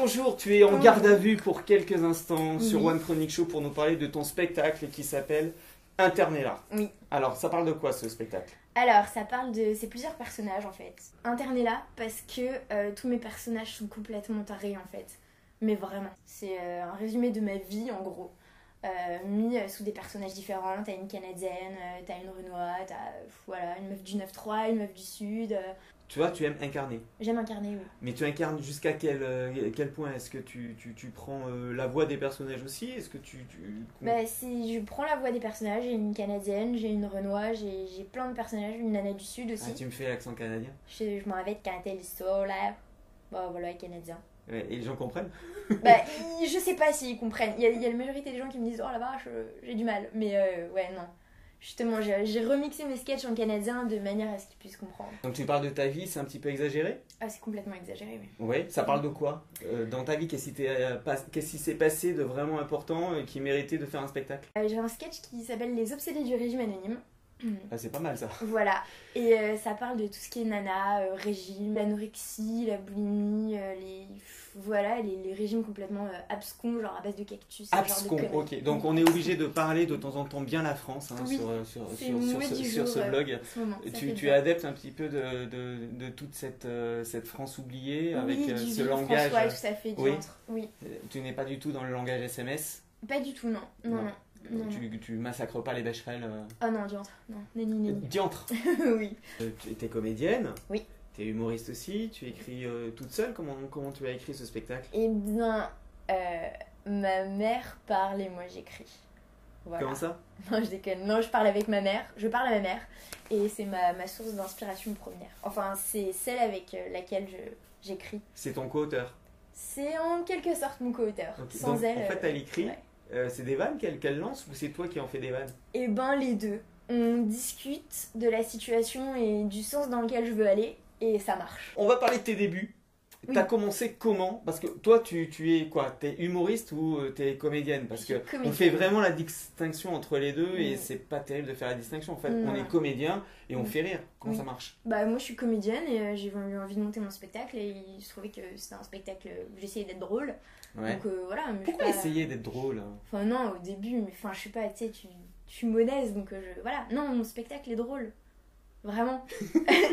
bonjour, tu es en garde à vue pour quelques instants sur Oui. One Chronic Show pour nous parler de ton spectacle qui s'appelle Internella. Oui. Alors, ça parle de quoi ce spectacle? Alors, ça parle de... C'est plusieurs personnages, en fait. Internella, parce que tous mes personnages sont complètement tarés, en fait. Mais vraiment. C'est un résumé de ma vie, en gros. Mis sous des personnages différents. T'as une Canadienne, t'as une Renoir, t'as voilà, une meuf du 9-3, une meuf du Sud. Tu vois, tu aimes incarner. J'aime incarner, oui. Mais tu incarnes jusqu'à quel point? Est-ce que tu prends la voix des personnages aussi? Est-ce que Bah, si je prends la voix des personnages, j'ai une Canadienne, j'ai une Renoir, j'ai plein de personnages, une nana du Sud aussi. Ah, tu me fais l'accent canadien? Je m'en vais de canter le solaire. Bah voilà, canadien. Ouais, et les gens comprennent? Bah, je sais pas s'ils comprennent. Il y a la majorité des gens qui me disent oh la vache, j'ai du mal. Mais ouais, non. Justement, j'ai remixé mes sketchs en canadien de manière à ce qu'ils puissent comprendre. Donc tu parles de ta vie, c'est un petit peu exagéré? Ah, c'est complètement exagéré, oui. Oui, ça parle de quoi? Dans ta vie, qu'est-ce qui s'est passé de vraiment important et qui méritait de faire un spectacle? J'ai un sketch qui s'appelle Les obsédés du régime anonyme. Ah, c'est pas mal ça. Voilà. Et ça parle de tout ce qui est nana, régime, l'anorexie, la boulimie, les régimes complètement abscons, genre à base de cactus. Ce Abscon, genre de conneries. ok. Donc on est obligé de parler de temps en temps bien la France hein, Oui, c'est mon mot du sur jour, ce blog. en ce moment, ça fait Tu es bien. adepte un petit peu de toute cette France oubliée avec Oui, du ce vieux langage. François, tout ça fait Oui. diantre. Oui. Tu n'es pas du tout dans le langage SMS. Pas du tout, non. Non, non. Non, Tu massacres pas les Becherel. Ah non, diantre. Non, nenni, nenni. Diantre. Oui. Tu étais comédienne. Oui. Tu es humoriste aussi. Tu écris toute seule. Comment tu as écrit ce spectacle? Eh bien, ma mère parle et moi j'écris. Voilà. Comment ça? Non, je déconne. Non, je parle avec ma mère. Je parle à ma mère. Et c'est ma source d'inspiration première. Enfin, c'est celle avec laquelle j'écris. C'est ton co-auteur. C'est en quelque sorte mon co-auteur. Okay. Sans Donc, elle. en fait, elle écrit. Ouais. C'est des vannes qu'elle lance ou c'est toi qui en fais des vannes? Eh ben, les deux. On discute de la situation et du sens dans lequel je veux aller. Et ça marche. On va parler de tes débuts. Oui. T'as commencé comment? Parce que toi, tu es quoi? T'es humoriste ou t'es comédienne? Parce Je que suis comédienne. on fait vraiment la distinction entre les deux et Oui. c'est pas terrible de faire la distinction. En fait, Non. on est comédien et on Oui. fait rire. Comment Oui. ça marche? Bah moi je suis comédienne et j'ai eu envie de monter mon spectacle et il se trouvait que c'était un spectacle où j'essayais d'être drôle. Ouais. Donc voilà. Mais je suis Pourquoi pas... essayer d'être drôle hein? Enfin non, au début, mais enfin je suis pas, tu sais, je suis modeste donc voilà. Non, mon spectacle est drôle. Vraiment.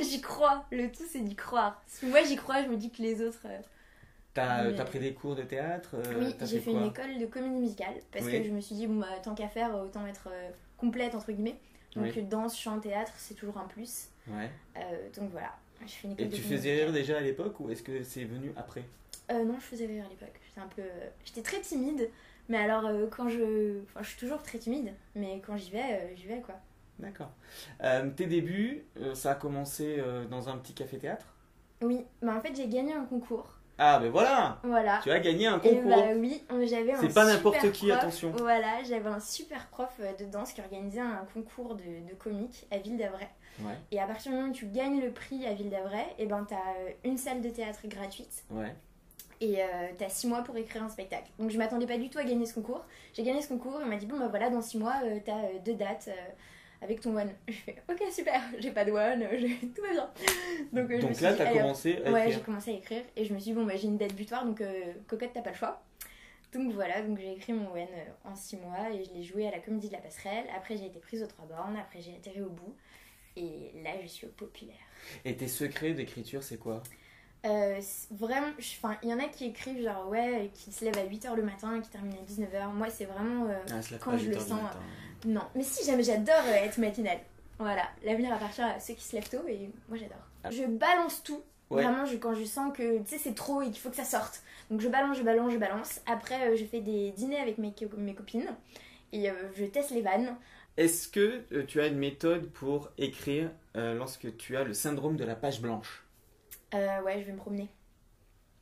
J'y crois. Le tout c'est d'y croire. Si moi j'y crois, je me dis que les autres... T'as Mais- pris des cours de théâtre? Oui, T'as j'ai fait quoi? une école de comédie musicale parce Oui. que je me suis dit, bon, bah, tant qu'à faire, autant être complète entre guillemets. Donc Oui. danse, chant, théâtre, c'est toujours un plus. Ouais. Donc voilà, je fais une école Et de tu comédie faisais rire musicale. déjà à l'époque ou est-ce que c'est venu après? Non, je faisais rire à l'époque. J'étais un peu... J'étais très timide, mais alors quand je... Enfin, je suis toujours très timide, mais quand j'y vais quoi. D'accord. Tes débuts, ça a commencé dans un petit café-théâtre? Oui, bah en fait j'ai gagné un concours. Ah ben voilà! Voilà. Tu as gagné un Et concours! bah oui, j'avais un C'est pas n'importe super qui, prof. attention. Voilà, j'avais un super prof de danse qui organisait un concours de comique à Ville d'Avray. Ouais, Et à partir du moment où tu gagnes le prix à Ville d'Avray, et ben t'as une salle de théâtre gratuite ouais. et t'as 6 mois pour écrire un spectacle. Donc je m'attendais pas du tout à gagner ce concours. J'ai gagné ce concours, il m'a dit bon bah voilà, dans 6 mois t'as 2 dates avec ton one. Je fais ok super, j'ai pas de one, tout va bien. Donc, je me Donc suis là, dit, t'as allez, hop. commencé à Ouais, écrire. j'ai commencé à écrire et je me suis dit bon bah j'ai une date butoir donc cocotte t'as pas le choix. Donc voilà, donc j'ai écrit mon one en 6 mois et je l'ai joué à la Comédie de la Passerelle. Après j'ai été prise aux 3 bornes, après j'ai atterri au bout et là je suis au populaire. Et tes secrets d'écriture, c'est quoi? Vraiment, enfin il y en a qui écrivent genre ouais, qui se lèvent à 8h le matin et qui terminent à 19h. Moi c'est vraiment Ah, se lève quand pas à je 8 le heures du sens. matin. Non, mais si jamais j'adore être matinale. Voilà, l'avenir appartient à ceux qui se lèvent tôt et moi j'adore. Ah. Je balance tout. Ouais. Vraiment, quand je sens que tu sais c'est trop et qu'il faut que ça sorte. Donc je balance, je balance, je balance. Après, je fais des dîners avec mes copines et je teste les vannes. Est-ce que tu as une méthode pour écrire lorsque tu as le syndrome de la page blanche? Ouais, je vais me promener.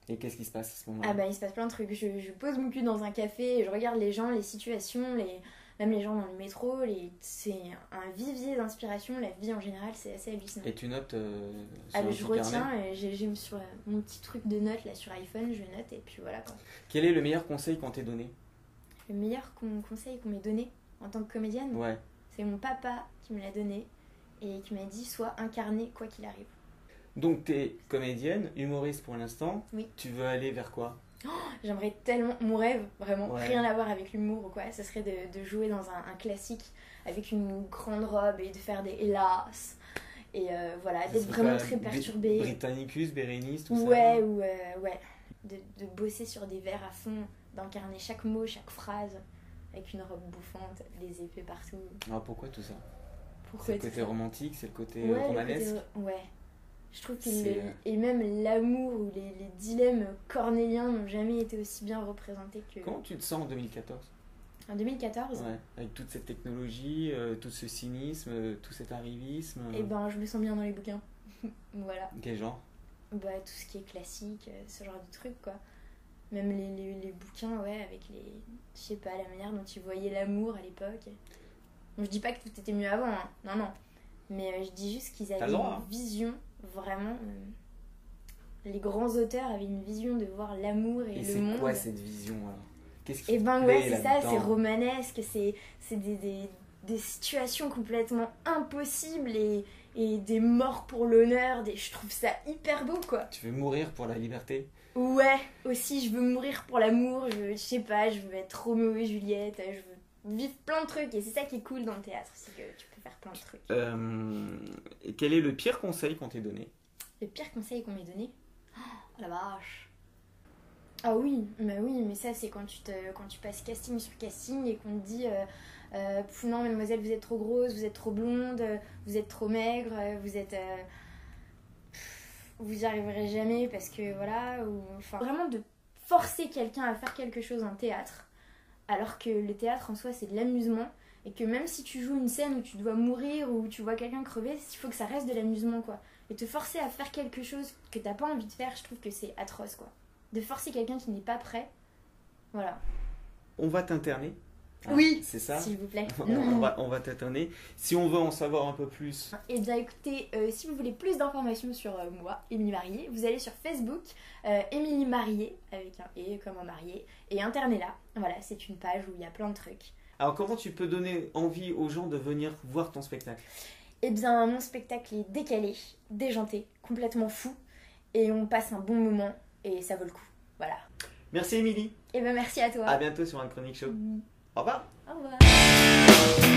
Et qu'est-ce qui se passe à ce moment-là? Ah bah il se passe plein de trucs. Je pose mon cul dans un café et je regarde les gens, les situations, même les gens dans le métro. C'est un vivier d'inspiration. La vie en général, c'est assez hallucinant. Et tu notes sur Ah, un bah, petit je carnet? retiens et j'ai sur mon petit truc de notes là sur iPhone, je note et puis voilà quoi. Quel est le meilleur conseil qu'on t'ait donné? Le meilleur conseil qu'on m'ait donné en tant que comédienne, Ouais. c'est mon papa qui me l'a donné et qui m'a dit sois incarné quoi qu'il arrive. Donc tu es comédienne, humoriste pour l'instant. Oui. Tu veux aller vers quoi? J'aimerais tellement, mon rêve, vraiment, Ouais. rien à voir avec l'humour ou quoi, ce serait de jouer dans un classique avec une grande robe et de faire des hélas. Et voilà, Ça d'être serait vraiment quoi, très perturbée. Britannicus, Bérénice, tout ça. Ouais, ou ouais. De bosser sur des vers à fond, d'incarner chaque mot, chaque phrase, avec une robe bouffante, des épées partout. Ah, pourquoi tout ça? Pourquoi C'est le tout côté ça romantique, c'est le côté Ouais, le romanesque. côté- ouais. Je trouve que C'est- et même l'amour ou les dilemmes cornéliens n'ont jamais été aussi bien représentés que Comment tu te sens en 2014? en 2014. Ouais, avec toute cette technologie, tout ce cynisme, tout cet arrivisme. Et ben, je me sens bien dans les bouquins. Voilà. Quel genre? Bah, tout ce qui est classique, ce genre de trucs, quoi. Même les bouquins, ouais, avec les... Je sais pas, la manière dont ils voyaient l'amour à l'époque. Bon, je dis pas que tout était mieux avant, hein. Non, non. Mais je dis juste qu'ils T'as avaient le droit, hein. une vision, vraiment... les grands auteurs avaient une vision de voir l'amour et Et le c'est monde. quoi cette vision alors? Qu'est-ce qui Et te ben plaît ouais, c'est ça, là-dedans? c'est romanesque, c'est des situations complètement impossibles et des morts pour l'honneur, je trouve ça hyper beau, quoi. Tu veux mourir pour la liberté? Ouais, aussi, je veux mourir pour l'amour, je sais pas, je veux être Roméo et Juliette, je veux vivre plein de trucs, et c'est ça qui est cool dans le théâtre, c'est que tu peux faire plein de trucs. Et quel est le pire conseil qu'on t'ait donné? Le pire conseil qu'on m'ait donné, oh la vache. Ah oui, mais ça c'est quand tu passes casting sur casting et qu'on te dit non mademoiselle vous êtes trop grosse, vous êtes trop blonde, vous êtes trop maigre, vous y arriverez jamais parce que voilà, ou enfin vraiment de forcer quelqu'un à faire quelque chose en théâtre alors que le théâtre en soi c'est de l'amusement et que même si tu joues une scène où tu dois mourir ou tu vois quelqu'un crever, il faut que ça reste de l'amusement, quoi. Et te forcer à faire quelque chose que t'as pas envie de faire, je trouve que c'est atroce, quoi. De forcer quelqu'un qui n'est pas prêt, voilà. On va t'interner. Hein, Oui, c'est ça? s'il vous plaît. On va t'interner. Si on veut en savoir un peu plus, Et bien écoutez, si vous voulez plus d'informations sur moi, Émilie Marié, vous allez sur Facebook, Émilie Marié, avec un E comme un marié, et Internella. Voilà, c'est une page où il y a plein de trucs. alors comment tu peux donner envie aux gens de venir voir ton spectacle? Eh bien, mon spectacle est décalé, déjanté, complètement fou, et on passe un bon moment, et ça vaut le coup. Voilà. Merci Émilie. Et ben merci à toi. À bientôt sur un Chronique Show. Au revoir. Au revoir.